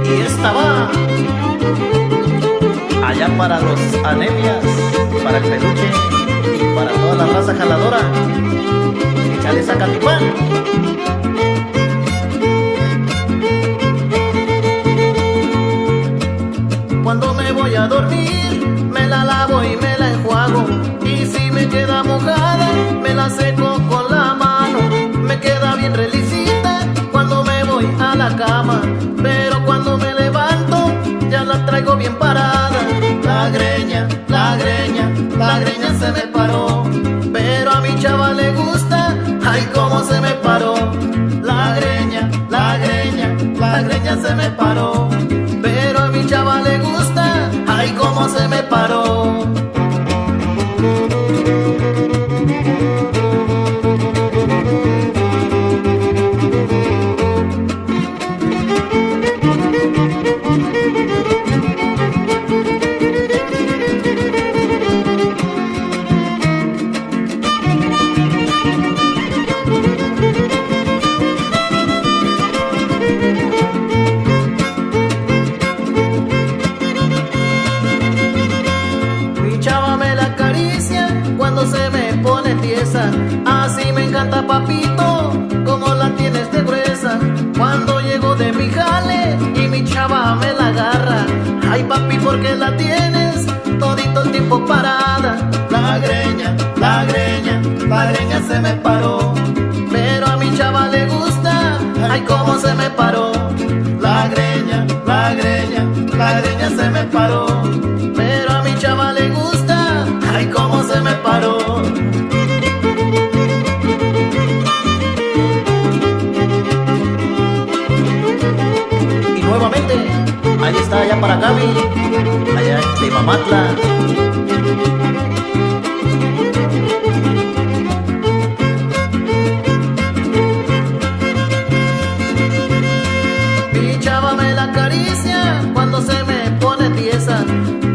Y esta va allá para los anemias, para el peluche y para toda la raza jaladora. Échale Zacatipán. Cuando me voy a dormir, me la lavo y me la enjuago. Y si me queda mojada, me la seco con la mano. Me queda bien relicita cuando me voy a la cama. Pero cuando me levanto, ya la traigo bien parada. La greña, la greña, la greña se me paró. Pero a mi chava le gusta, ay, cómo se me paró. La greña, la greña, la greña se me paró. Pero a mi chava le gusta, ay, cómo se me paró. Cuando se me pone tiesa, así me encanta, papito, como la tienes de gruesa. Cuando llego de mi jale y mi chava me la agarra, ay, papi, ¿por qué la tienes todito el tiempo parada? La greña, la greña, la greña se me paró. Pero a mi chava le gusta, ay, cómo se me paró. La greña, la greña, la greña se me paró. Pero a mi chava le gusta, ay, cómo se me paró. Y nuevamente, ahí está, allá para Gaby, allá de Mamatla. Mi chava me la acaricia cuando se me pone tiesa,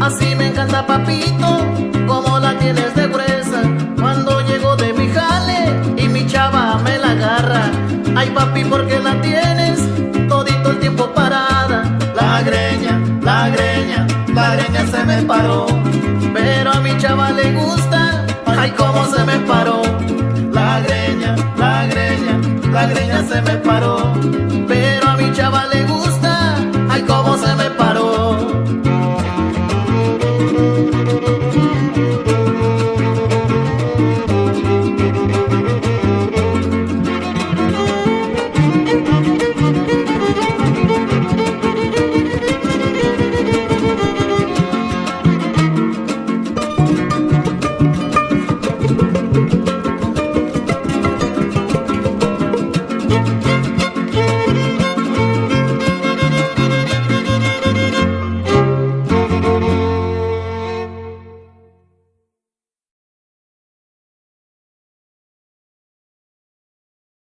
así me encanta, papito, como la tienes de gruesa. Cuando llego de mi jale y mi chava me la agarra, ay, papi, ¿por qué la tienes todito el tiempo parada? La greña, la greña, la greña se me paró. Pero a mi chava le gusta, ay, cómo se me paró. La greña, la greña, la greña se me